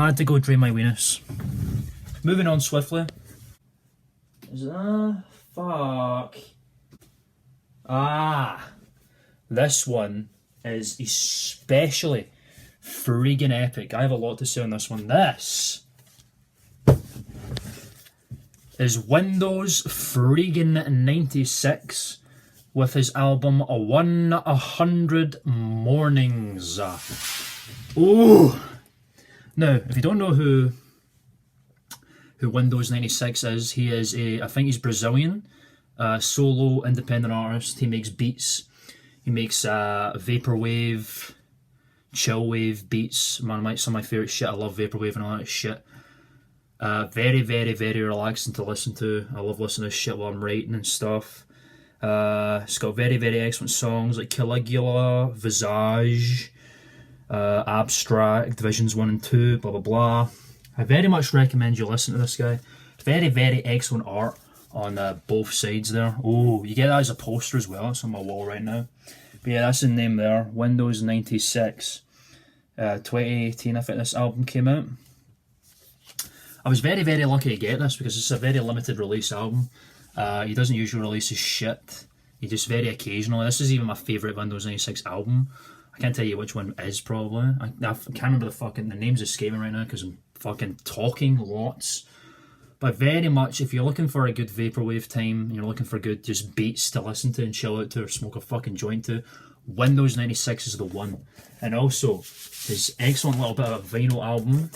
had to go drain my weenus. Moving on swiftly. Fuck. This one is especially friggin' epic. I have a lot to say on this one. This is Windows friggin' 96 with his album 100 Mornings. Ooh! Now, if you don't know who Windows 96 is, he is I think he's Brazilian, solo independent artist. He makes beats. He makes vaporwave, chillwave beats. Man, some of my favourite shit. I love vaporwave and all that shit. Very, very, very relaxing to listen to. I love listening to shit while I'm writing and stuff. It's got very, very excellent songs like Caligula, Visage, Abstract, Visions 1 and 2, blah blah blah. I very much recommend you listen to this guy. Very, very excellent art on both sides there. Oh, you get that as a poster as well. It's on my wall right now. But yeah, that's the name there. Windows 96. 2018, I think this album came out. I was very, very lucky to get this because it's a very limited release album. He doesn't usually release his shit. He just very occasionally. This is even my favourite Windows 96 album. I can't tell you which one is probably. I can't remember the name's escaping right now because I'm fucking talking lots. But very much, if you're looking for a good vaporwave time, and you're looking for good just beats to listen to and chill out to or smoke a fucking joint to, Windows 96 is the one. And also, his excellent little bit of a vinyl album,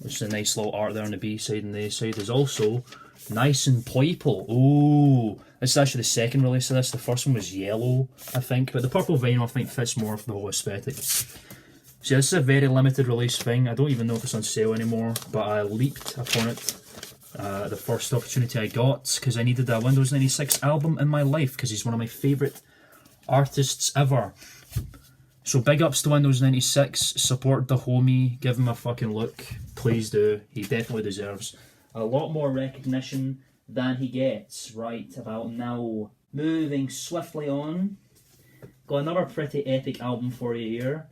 which is a nice little art there on the B side and the A side, is also nice and purple. Ooh, this is actually the second release of this. The first one was yellow, I think, but the purple vinyl I think fits more for the whole aesthetic. So this is a very limited release thing. I don't even know if it's on sale anymore, but I leaped upon it the first opportunity I got because I needed a Windows 96 album in my life because he's one of my favourite artists ever. So big ups to Windows 96, support the homie, give him a fucking look, please do. He definitely deserves a lot more recognition than he gets right about now. Moving swiftly on, got another pretty epic album for you here.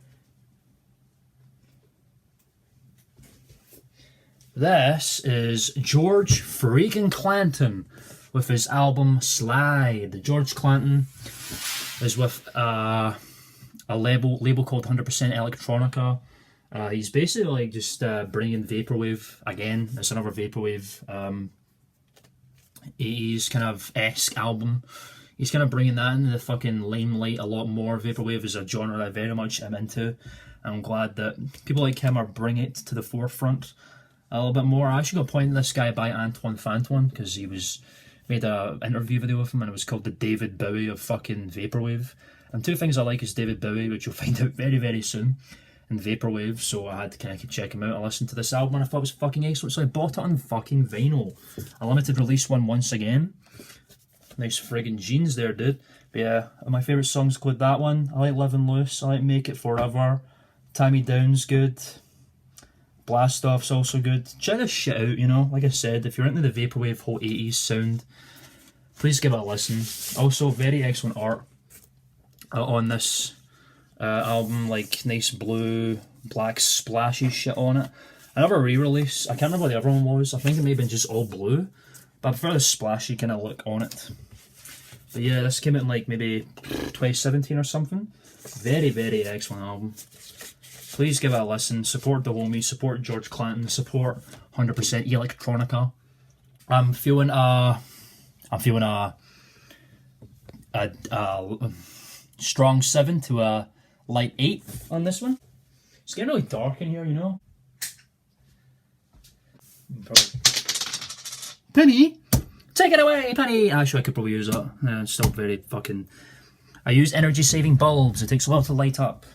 This is George freaking Clanton with his album Slide. George Clanton is with a label called 100% Electronica. He's basically just bringing vaporwave again. It's another vaporwave 80s kind of esque album. He's kind of bringing that into the fucking limelight a lot more. Vaporwave is a genre that I very much am into. And I'm glad that people like him are bringing it to the forefront a little bit more. I actually got pointed this guy by Antoine Fantoine because he made an interview video with him and it was called the David Bowie of fucking vaporwave. And two things I like is David Bowie, which you'll find out very, very soon, and vaporwave, so I had to kind of check him out. I listened to this album and I thought it was fucking excellent, so I bought it on fucking vinyl. A limited release one once again. Nice friggin' jeans there, dude. But yeah, my favourite songs include that one. I like Living Loose, I like Make It Forever, Tie Me Down's good, Blast Off's also good. Check this shit out, you know, like I said, if you're into the vaporwave whole 80s sound, please give it a listen. Also, very excellent art on this album, like nice blue, black splashy shit on it. Another re-release, I can't remember what the other one was, I think it may have been just all blue, but I prefer the splashy kind of look on it. But yeah, this came out in like maybe 2017 or something. Very, very excellent album. Please give it a listen, support the homies, support George Clanton, support 100% Electronica. I'm feeling a strong 7 to a light 8 on this one. It's getting really dark in here, you know. Penny, take it away, Penny. Actually, I could probably use that. Yeah, it's still very fucking. I use energy-saving bulbs. It takes a while to light up.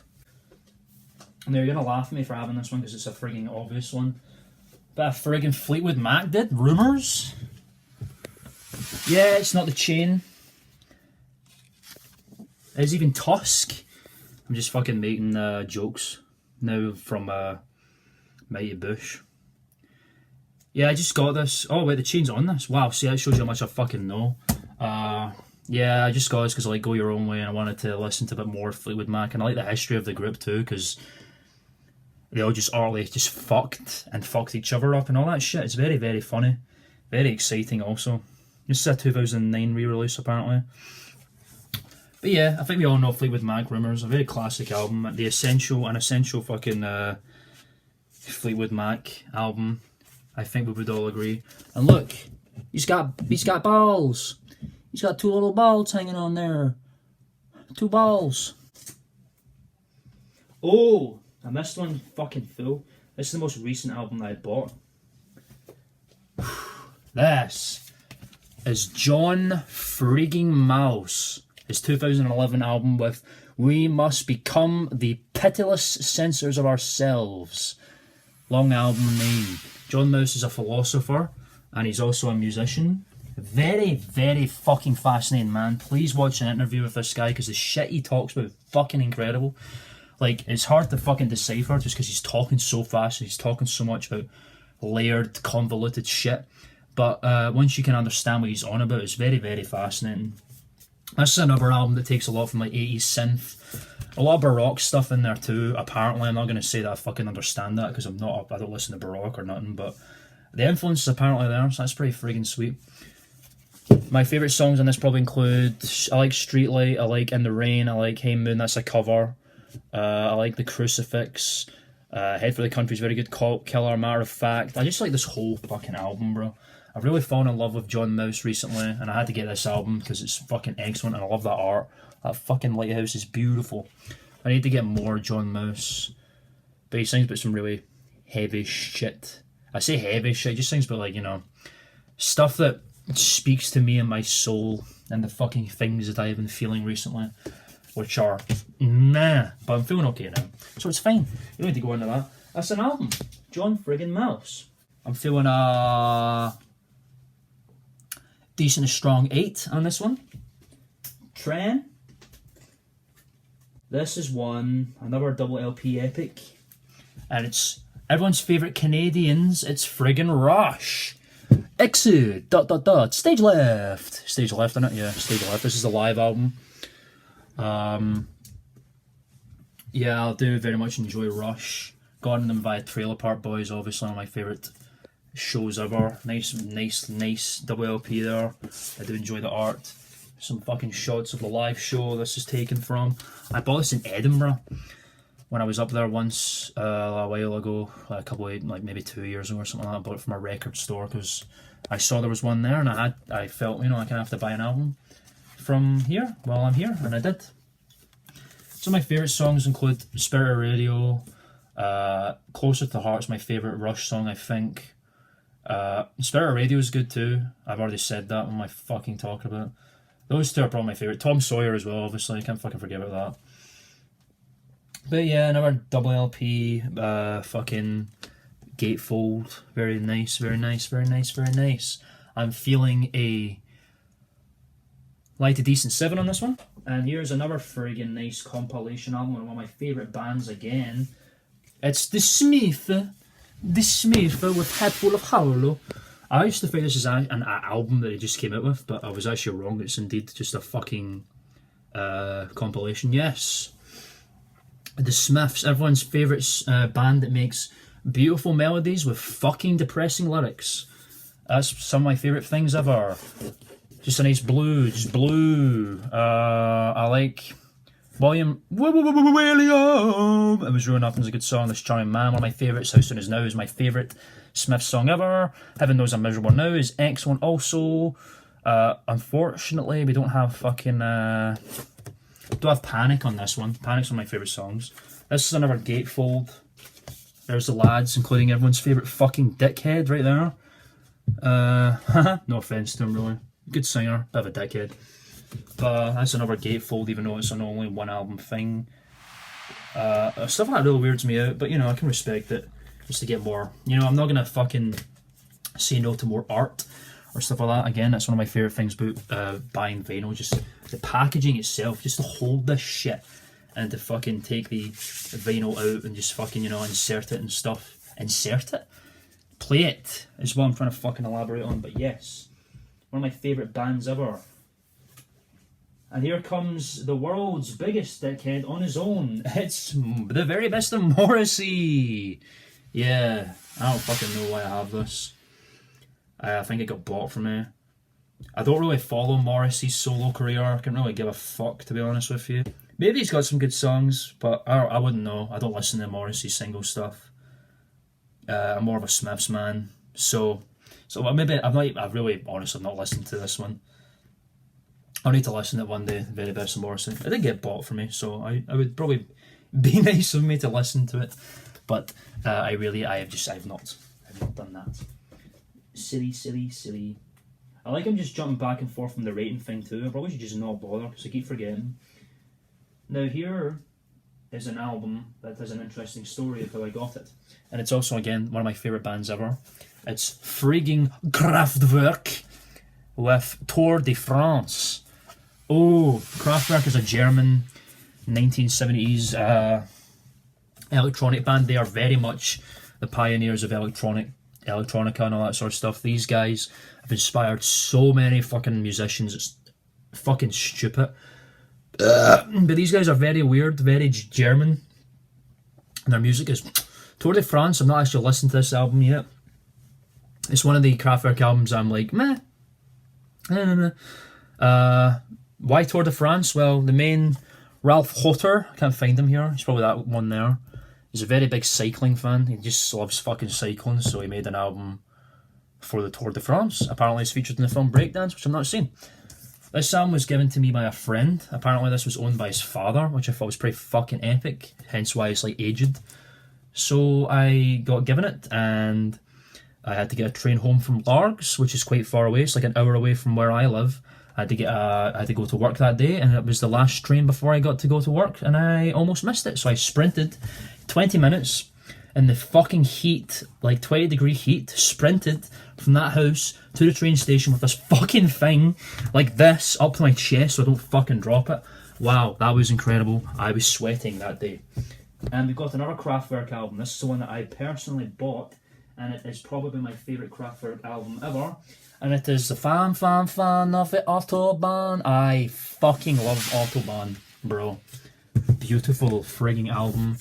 Now you're gonna laugh at me for having this one because it's a frigging obvious one. But a frigging Fleetwood Mac did. Rumours. Yeah, it's not the chain. It's even Tusk. I'm just fucking making jokes now from Mighty Bush. Yeah, I just got this. Oh wait, the chain's on this. Wow, see, that shows you how much I fucking know. Yeah, I just got this because I like Go Your Own Way and I wanted to listen to a bit more Fleetwood Mac and I like the history of the group too because they all just utterly just fucked each other up and all that shit. It's very, very funny. Very exciting also. This is a 2009 re-release apparently. But yeah, I think we all know Fleetwood Mac Rumours, a very classic album. An essential fucking Fleetwood Mac album. I think we would all agree. And look, he's got balls. He's got 2 little balls hanging on there. 2 balls. Oh, I missed one fucking full. This is the most recent album that I bought. This is John Frigging Mouse. His 2011 album with We Must Become the Pitiless Censors of Ourselves. Long album name. John Mouse is a philosopher and he's also a musician. Very, very fucking fascinating man. Please watch an interview with this guy because the shit he talks about is fucking incredible. Like, it's hard to fucking decipher just because he's talking so fast and he's talking so much about layered, convoluted shit. But once you can understand what he's on about, it's very, very fascinating. This is another album that takes a lot from like 80s synth. A lot of Baroque stuff in there too, apparently. I'm not going to say that I fucking understand that because I don't listen to Baroque or nothing, but the influence is apparently there, so that's pretty friggin' sweet. My favourite songs on this probably include, I like Streetlight, I like In the Rain, I like Hey Moon, that's a cover. I like The Crucifix. Head for the Country is very good. Cult Killer, Matter of Fact. I just like this whole fucking album, bro. I've really fallen in love with John Mouse recently, and I had to get this album because it's fucking excellent, and I love that art. That fucking lighthouse is beautiful. I need to get more John Mouse. But he sings about some really heavy shit. I say heavy shit, he just sings about, like, you know, stuff that speaks to me and my soul and the fucking things that I've been feeling recently, which are meh, but I'm feeling okay now. So it's fine. You don't need to go into that. That's an album. John friggin' Mouse. I'm feeling a decent strong 8 on this one. Tren. This is another double LP epic. And it's everyone's favourite Canadians. It's friggin' Rush. Exit, ... Stage Left. Stage Left, innit? Yeah, Stage Left. This is the live album. Yeah, I do very much enjoy Rush. Got on them via Trailer Park Boys, obviously one of my favourite shows ever. Nice double LP there. I do enjoy the art. Some fucking shots of the live show this is taken from. I bought this in Edinburgh when I was up there once a while ago, a couple of, like maybe 2 years ago or something like that. I bought it from a record store because I saw there was one there and I felt, you know, I kind of have to buy an album from here while I'm here, and I did. Some of my favourite songs include Spirit of Radio, Closer to the Heart's my favourite Rush song, I think. Spirit of Radio is good too. I've already said that. What am I fucking talking about? Those two are probably my favourite. Tom Sawyer as well, obviously. I can't fucking forget about that. But yeah, another double LP, fucking gatefold. Very nice, very nice, very nice, very nice. I'm feeling a light to decent 7 on this one. And here's another friggin' nice compilation album, one of my favourite bands again. It's The Smith with Head Full of Hollow. I used to think this is an album that he just came out with, but I was actually wrong. It's indeed just a fucking compilation. Yes. The Smiths, everyone's favourite band that makes beautiful melodies with fucking depressing lyrics. That's some of my favourite things ever. Just a nice blue, just blue. I like William. It Was Ruin Nothing's a good song. This Charming Man, one of my favourites. How Soon Is Now is my favourite Smith song ever. Heaven Knows I'm Miserable Now is excellent also. Unfortunately, we don't have fucking. Don't have Panic on this one. Panic's one of my favourite songs. This is another gatefold. There's the lads, including everyone's favourite fucking dickhead right there. No offence to him, really. Good singer, bit of a dickhead. But that's another gatefold, even though it's an only one album thing. Stuff like that really weirds me out, but you know, I can respect it just to get more. You know, I'm not gonna fucking say no to more art or stuff like that. Again, that's one of my favourite things about buying vinyl, just the packaging itself, just to hold this shit and to fucking take the vinyl out and just fucking, you know, insert it and stuff. Insert it? Play it is what I'm trying to fucking elaborate on, but yes. One of my favourite bands ever. And here comes the world's biggest dickhead on his own. It's the very best of Morrissey. Yeah, I don't fucking know why I have this. I think it got bought from me. I don't really follow Morrissey's solo career. I can't really give a fuck, to be honest with you. Maybe he's got some good songs, but I wouldn't know. I don't listen to Morrissey's single stuff. I'm more of a Smiths man. So maybe I've really honestly not listened to this one. I'll need to listen to it one day, the very best of Morrissey. It did get bought for me, so I would probably be nice of me to listen to it. But I've not done that. Silly. I like him just jumping back and forth from the rating thing too. I probably should just not bother, because I keep forgetting. Now here is an album that has an interesting story of how I got it. And it's also, again, one of my favourite bands ever. It's frigging Kraftwerk with Tour de France. Oh, Kraftwerk is a German 1970s electronic band. They are very much the pioneers of electronica and all that sort of stuff. These guys have inspired so many fucking musicians. It's fucking stupid. But these guys are very weird, very German. And their music is Tour de France. I've not actually listened to this album yet. It's one of the Kraftwerk albums I'm like, meh. Why Tour de France? Well, the main Ralph Hotter, I can't find him here. He's probably that one there. He's a very big cycling fan. He just loves fucking cycling, so he made an album for the Tour de France. Apparently it's featured in the film Breakdance, which I've not seen. This album was given to me by a friend. Apparently this was owned by his father, which I thought was pretty fucking epic, hence why it's like aged. So I got given it, and I had to get a train home from Largs, which is quite far away. It's like an hour away from where I live. I had to go to work that day, and it was the last train before I got to go to work, and I almost missed it. So I sprinted 20 minutes in the fucking heat, like 20-degree heat, sprinted from that house to the train station with this fucking thing like this up to my chest so I don't fucking drop it. Wow, that was incredible. I was sweating that day. And we've got another Kraftwerk album. This is the one that I personally bought, and it is probably my favourite Kraftwerk album ever. And it is the Fan of the Autobahn. I fucking love Autobahn, bro. Beautiful frigging album.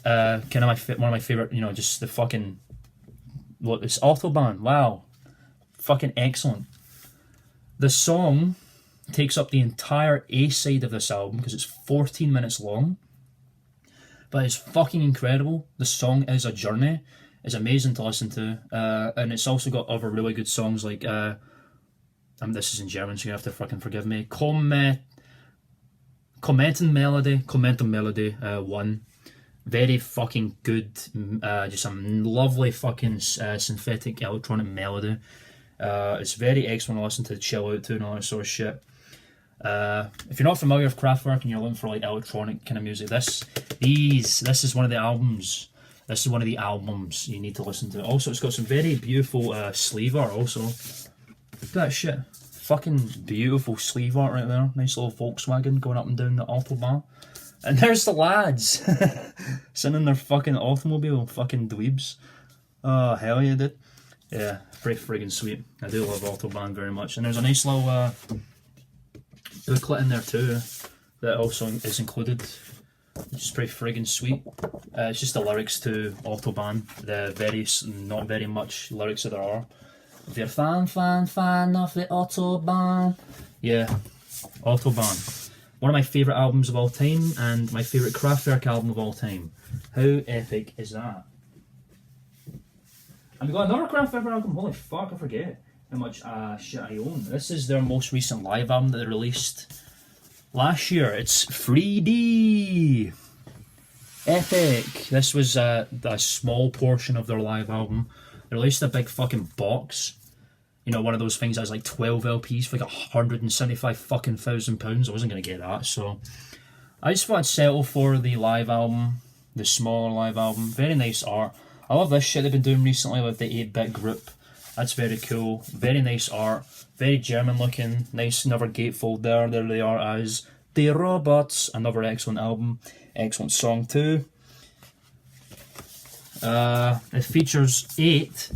One of my favourite, just the fucking... Look, it's Autobahn. Wow. Fucking excellent. The song takes up the entire A side of this album because it's 14 minutes long. But it's fucking incredible. The song is a journey. It's amazing to listen to, and it's also got other really good songs like, this is in German, so you have to fucking forgive me. Commenten Melody 1. Very fucking good, just some lovely fucking synthetic electronic melody. It's very excellent to listen to, chill out to, and all that sort of shit. If you're not familiar with Kraftwerk and you're looking for like electronic kind of music, this is one of the albums. This is one of the albums you need to listen to. Also, it's got some very beautiful sleeve art also. Look at that shit. Fucking beautiful sleeve art right there. Nice little Volkswagen going up and down the Autobahn. And there's the lads. Sitting in their fucking automobile. Fucking dweebs. Oh, hell yeah, dude. Yeah, pretty friggin' sweet. I do love Autobahn very much. And there's a nice little booklet in there too that also is included, which is pretty friggin' sweet. It's just the lyrics to Autobahn, not very much lyrics that there are. Wir fan of the Autobahn. Yeah, Autobahn. One of my favourite albums of all time, and my favourite Kraftwerk album of all time. How epic is that? And we got another Kraftwerk album. Holy fuck, I forget how much shit I own. This is their most recent live album that they released last year. It's 3D. Epic. This was a small portion of their live album. They released a big fucking box. One of those things that's like 12 LPs for like £175 fucking £1,000. I wasn't going to get that, so I just thought I'd settle for the live album, the smaller live album. Very nice art. I love this shit they've been doing recently with the 8-bit group. That's very cool. Very nice art. Very German looking. Nice another gatefold there. There they are as Die Robots. Another excellent album. Excellent song too. It features 8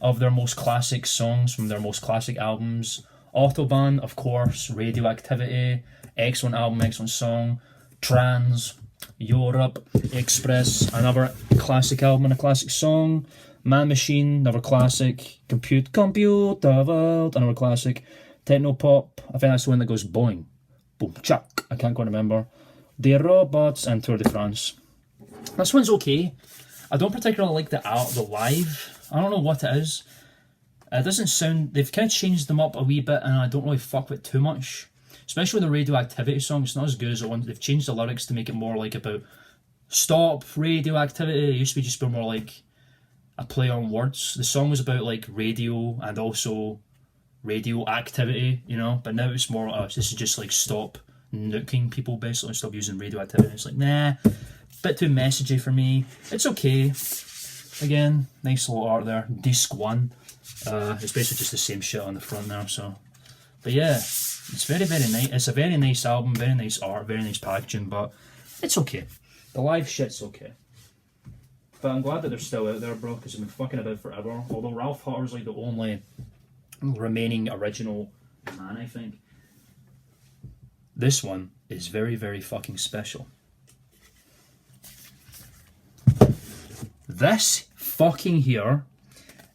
of their most classic songs from their most classic albums. Autobahn, of course, Radioactivity, Excellent album, excellent song. Trans, Europe, Express, another classic album and a classic song. Man Machine, another classic. Computer World, another classic. Techno Pop, I think that's the one that goes boing, boom, chuck, I can't quite remember. The Robots, and Tour de France. This one's okay. I don't particularly like the live. I don't know what it is. It doesn't sound... They've kind of changed them up a wee bit, and I don't really fuck with it too much. Especially with the Radioactivity song, it's not as good as the one. They've changed the lyrics to make it more like about stop radioactivity. It used to be just more like a play on words. The song was about like radio and also radioactivity, you know, but now it's more this is just like stop nuking people, basically, stop using radioactivity. It's like, nah, bit too messagey for me. It's okay. Again, nice little art there. Disc 1. It's basically just the same shit on the front there, so. But yeah, it's very, very nice. It's a very nice album, very nice art, very nice packaging, but it's okay. The live shit's okay. But I'm glad that they're still out there, bro, because they've been fucking about forever. Although Ralph Hutter's like the only remaining original man, I think. This one is very, very fucking special. This fucking here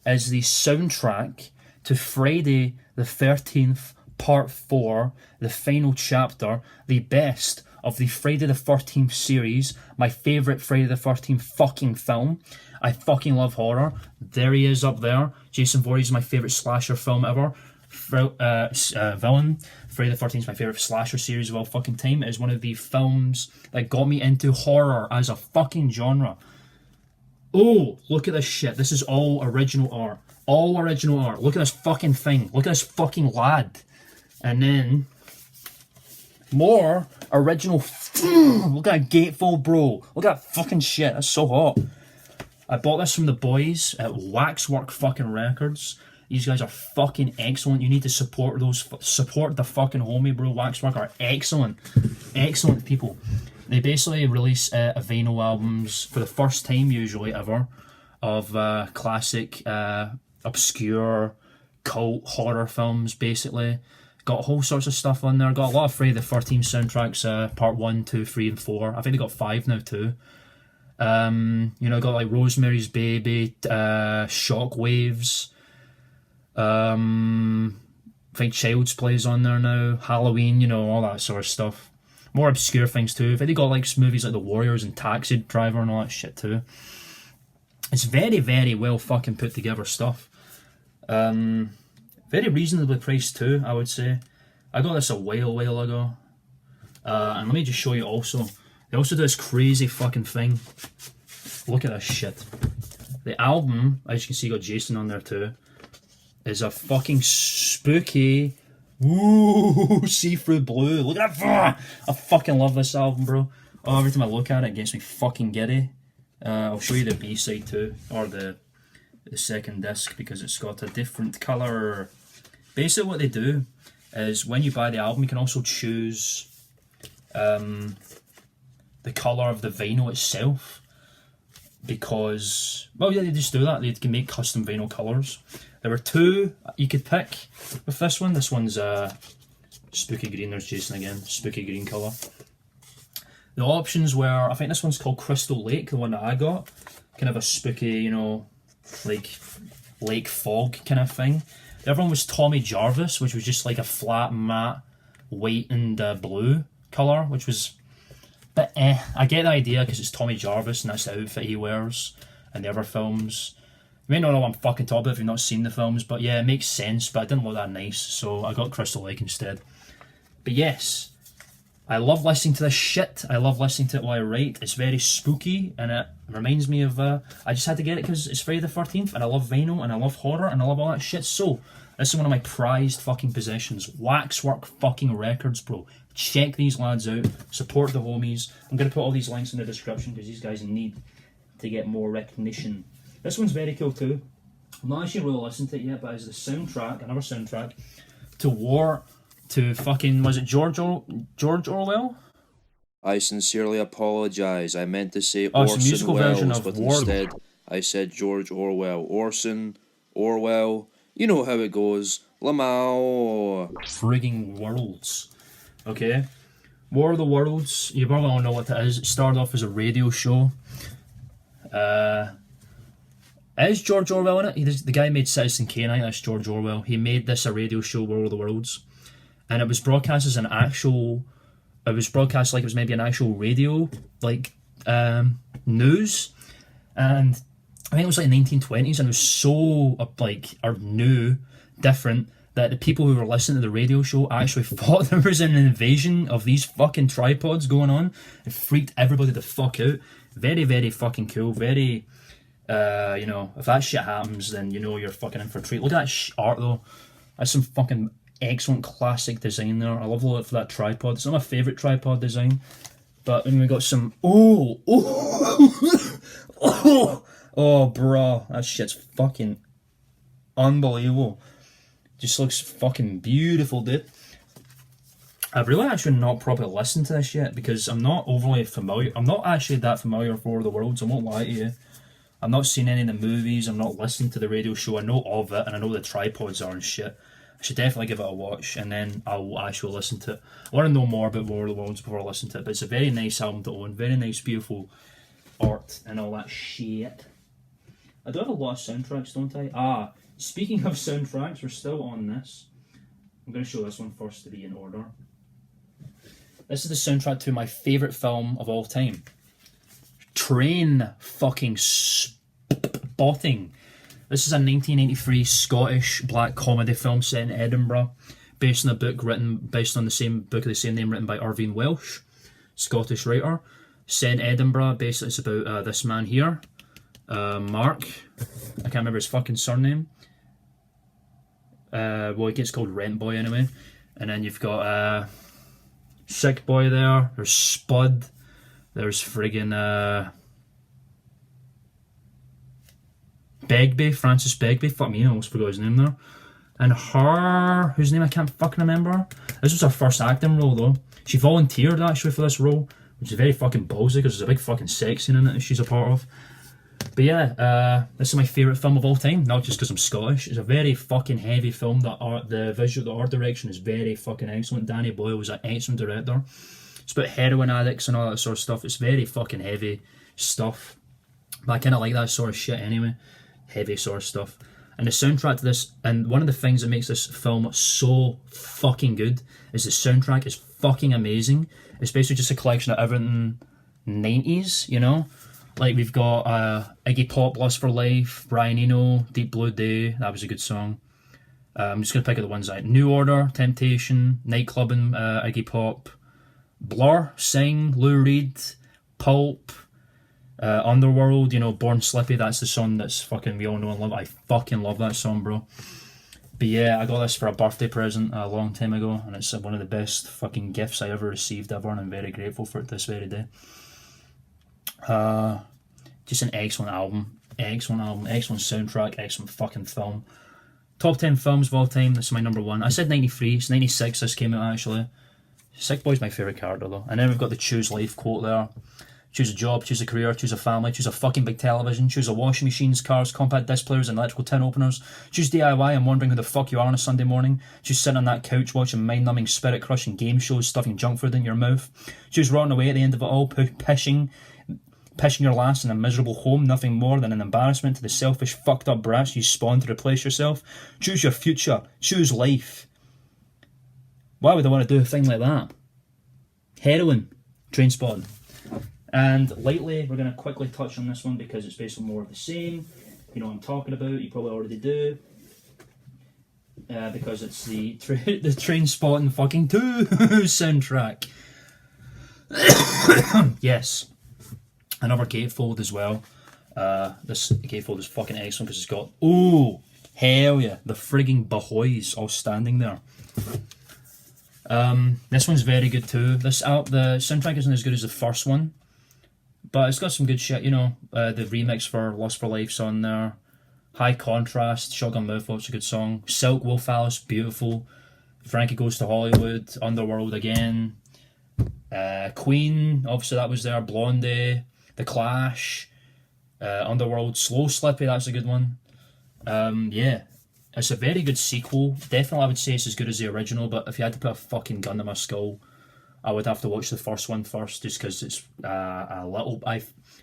is the soundtrack to Friday the 13th Part 4, the final chapter, the best of the Friday the 13th series, my favourite Friday the 13th fucking film. I fucking love horror. There he is up there. Jason Voorhees is my favourite slasher film ever. Villain. Friday the 13th is my favourite slasher series of all fucking time. It is one of the films that got me into horror as a fucking genre. Oh, look at this shit. This is all original art. All original art. Look at this fucking thing. Look at this fucking lad. And then more original. Look at that gatefold, bro. Look at that fucking shit. That's so hot. I bought this from the boys at Waxwork fucking Records. These guys are fucking excellent. You need to support those. Support the fucking homie, bro. Waxwork are excellent. Excellent people. They basically release vinyl albums for the first time, usually ever, of classic, obscure, cult horror films, basically. Got whole sorts of stuff on there. Got a lot of Friday the 13th soundtracks, part 1, 2, 3, and 4. I think they got 5 now too. You know, got like Rosemary's Baby, Shockwaves. I think Child's Play's on there now. Halloween, you know, all that sort of stuff. More obscure things too. I think they got like movies like The Warriors and Taxi Driver and all that shit too. It's very, very well fucking put together stuff. Very reasonably priced too, I would say. I got this a while ago. And let me just show you also. They also do this crazy fucking thing. Look at this shit. The album, as you can see, got Jason on there too, is a fucking spooky, woo, see-through blue. Look at that. I fucking love this album, bro. Oh, every time I look at it, it gets me fucking giddy. I'll show you the B-side too, or the second disc, because it's got a different colour. Basically what they do is when you buy the album, you can also choose the colour of the vinyl itself, because, well yeah, they just do that. They can make custom vinyl colours. There were 2 you could pick with this one. This one's spooky green. There's Jason again, spooky green colour. The options were, I think this one's called Crystal Lake, the one that I got. Kind of a spooky, you know, like lake fog kind of thing. The other one was Tommy Jarvis, which was just like a flat matte white and blue colour, which was a bit I get the idea because it's Tommy Jarvis and that's the outfit he wears in the other films. You may not know what I'm fucking talking about if you've not seen the films, but yeah, it makes sense, but it didn't look that nice, so I got Crystal Lake instead. But yes, I love listening to this shit. I love listening to it while I write. It's very spooky, and it reminds me of, I just had to get it because it's Friday the 13th, and I love vinyl, and I love horror, and I love all that shit, so this is one of my prized fucking possessions. Waxwork fucking Records, bro. Check these lads out. Support the homies. I'm going to put all these links in the description because these guys need to get more recognition. This one's very cool too. I'm not actually really listened to it yet, but it's the soundtrack, another soundtrack, to fucking, was it George Orwell? I sincerely apologise. I meant to say It's Orson a musical version Welles, of but War. instead I said George Orwell. Orson, Orwell, you know how it goes. Lamau. Frigging worlds. Okay? War of the Worlds, you probably all know what it is. It started off as a radio show. Is George Orwell in it? The guy made Citizen Kane, that's George Orwell. He made this a radio show, War of the Worlds. And it was broadcast as it was broadcast like it was maybe an actual radio, like, news. And I think it was like 1920s, and it was so, like, or new, different, that the people who were listening to the radio show actually thought there was an invasion of these fucking tripods going on. It freaked everybody the fuck out. Very, very fucking cool. Very, you know, if that shit happens, then you know you're fucking in for a treat. Look at that art though. That's some fucking excellent classic design there. I love the look for that tripod. It's not my favourite tripod design, but then we got some. Oh, bro, that shit's fucking unbelievable. Just looks fucking beautiful, dude. I've really actually not properly listened to this yet because I'm not overly familiar. I'm not actually that familiar with War of the Worlds, I won't lie to you. I've not seen any of the movies, I'm not listening to the radio show. I know of it and I know the tripods are and shit. I should definitely give it a watch and then I'll actually listen to it. I want to know more about War of the Worlds before I listen to it, but it's a very nice album to own. Very nice, beautiful art and all that shit. I do have a lot of soundtracks, don't I? Speaking of soundtracks, we're still on this. I'm going to show this one first to be in order. This is the soundtrack to my favourite film of all time. Train fucking spotting. This is a 1983 Scottish black comedy film set in Edinburgh, based on a book based on the same book of the same name written by Irvine Welsh, Scottish writer. Set in Edinburgh, basically it's about this man here, Mark. I can't remember his fucking surname. Well, he gets called Rent Boy anyway. And then you've got Sick Boy there. There's Spud. There's friggin' Begbie, Francis Begbie. Fuck me, I almost forgot his name there. And her, whose name I can't fucking remember. This was her first acting role though. She volunteered actually for this role, which is very fucking ballsy because there's a big fucking sex scene in it that she's a part of. But yeah, this is my favourite film of all time, not just because I'm Scottish. It's a very fucking heavy film. The art direction is very fucking excellent. Danny Boyle was an excellent director. It's about heroin addicts and all that sort of stuff. It's very fucking heavy stuff. But I kind of like that sort of shit anyway. Heavy sort of stuff. And the soundtrack to this, and one of the things that makes this film so fucking good is the soundtrack is fucking amazing. It's basically just a collection of everything 90s, you know? Like we've got Iggy Pop, Lust for Life, Brian Eno, Deep Blue Day, that was a good song. I'm just going to pick out the ones that New Order, Temptation, Nightclubbing, Iggy Pop, Blur, Sing, Lou Reed, Pulp, Underworld, you know, Born Slippy, that's the song that's fucking we all know and love. I fucking love that song, bro. But yeah, I got this for a birthday present a long time ago, and it's one of the best fucking gifts I ever received ever, and I'm very grateful for it this very day. Just an excellent album, excellent soundtrack, excellent fucking film. Top 10 films of all time, this is my number one. I said 93, it's 96 this came out actually. Sick Boy's my favourite character though. And then we've got the choose life quote there. Choose a job, choose a career, choose a family, choose a fucking big television, choose a washing machines, cars, compact disc players and electrical tin openers. Choose DIY and wondering who the fuck you are on a Sunday morning. Choose sitting on that couch watching mind-numbing, spirit-crushing game shows, stuffing junk food in your mouth. Choose rotting away at the end of it all, pishing your last in a miserable home, nothing more than an embarrassment to the selfish, fucked up brats you spawned to replace yourself. Choose your future. Choose life. Why would I want to do a thing like that? Heroin. Trainspotting. And lately, we're going to quickly touch on this one because it's basically more of the same. You know what I'm talking about, you probably already do. Because it's the Trainspotting fucking 2 soundtrack. Yes. Another gatefold as well. This gatefold is fucking excellent because it's got, oh, hell yeah, the frigging Bahoys all standing there. This one's very good too. The soundtrack isn't as good as the first one, but it's got some good shit, you know. The remix for Lust for Life's on there. High Contrast, Shotgun Mouthwash's a good song. Silk, Wolf Alice, beautiful. Frankie Goes to Hollywood, Underworld again. Queen, obviously that was there. Blondie, The Clash, Underworld, Slow Slippy, that's a good one. Yeah, it's a very good sequel. Definitely I would say it's as good as the original, but if you had to put a fucking gun to my skull, I would have to watch the first one first, just because it's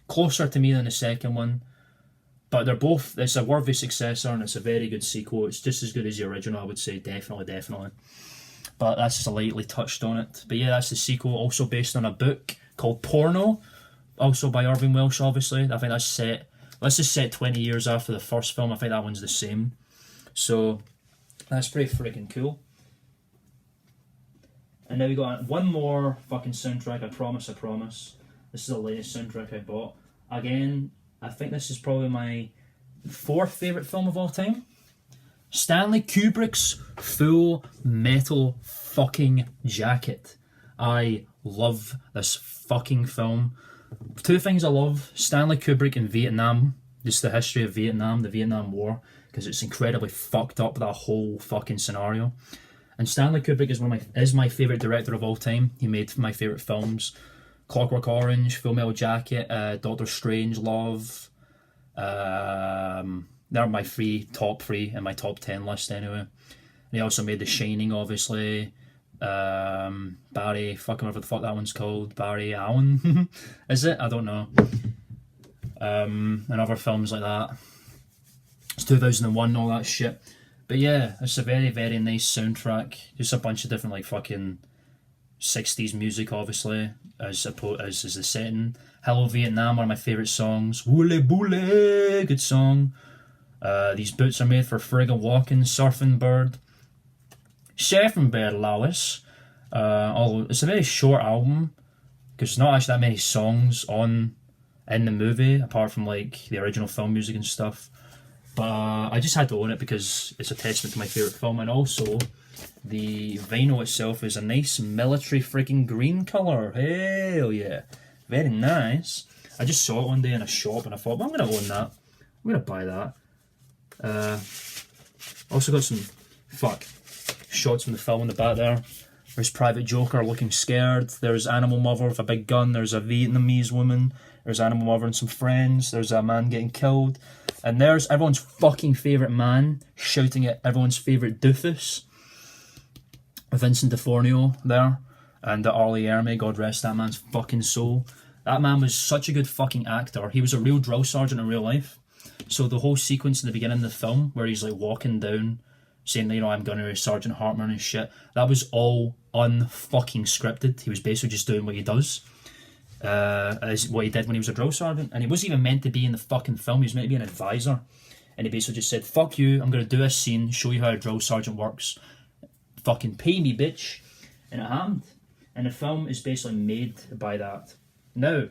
closer to me than the second one. But they're both, it's a worthy successor and it's a very good sequel. It's just as good as the original, I would say, definitely. But that's just lightly touched on it. But yeah, that's the sequel, also based on a book called Porno, also by Irving Welsh, obviously. I think that's set, let's just set 20 years after the first film. I think that one's the same. So that's pretty freaking cool. And now we got one more fucking soundtrack, I promise. This is the latest soundtrack I bought. Again, I think this is probably my 4th favourite film of all time. Stanley Kubrick's Full Metal fucking Jacket. I love this fucking film. 2 things I love: Stanley Kubrick in Vietnam, just the history of Vietnam, the Vietnam War, because it's incredibly fucked up, that whole fucking scenario. And Stanley Kubrick is my favourite director of all time. He made my favourite films: Clockwork Orange, Full Metal Jacket, Doctor Strangelove. They're my top 3 in my top 10 list anyway. And he also made The Shining, obviously. Barry, fucking whatever the fuck that one's called. Barry Allen, is it? I don't know. And other films like that. It's 2001 and all that shit. But yeah, it's a very, very nice soundtrack. Just a bunch of different, like, fucking 60s music, obviously, as the setting. Hello Vietnam, one of my favourite songs. Woolly Booley, good song. These boots are made for friggin' walking, Surfing Bird. Surfing Bird, Lois. Although it's a very short album, because there's not actually that many songs in the movie, apart from like the original film music and stuff. But I just had to own it because it's a testament to my favourite film, and also the vinyl itself is a nice military friggin' green colour. Hell yeah. Very nice. I just saw it one day in a shop and I thought, well, I'm going to own that. I'm going to buy that. Also got some shots from the film in the back there. There's Private Joker looking scared. There's Animal Mother with a big gun. There's a Vietnamese woman. There's Animal Mother and some friends. There's a man getting killed. And there's everyone's fucking favourite man shouting at everyone's favourite doofus. Vincent D'Onofrio there. And Ollie Erme, God rest that man's fucking soul. That man was such a good fucking actor. He was a real drill sergeant in real life. So the whole sequence in the beginning of the film where he's like walking down saying, you know, I'm going to Sergeant Hartman and shit, that was all unfucking scripted. He was basically just doing what he does. As what he did when he was a drill sergeant. And he wasn't even meant to be in the fucking film. He was meant to be an advisor. And he basically just said, fuck you, I'm going to do a scene, show you how a drill sergeant works. Fucking pay me, bitch. And it happened. And the film is basically made by that. Now,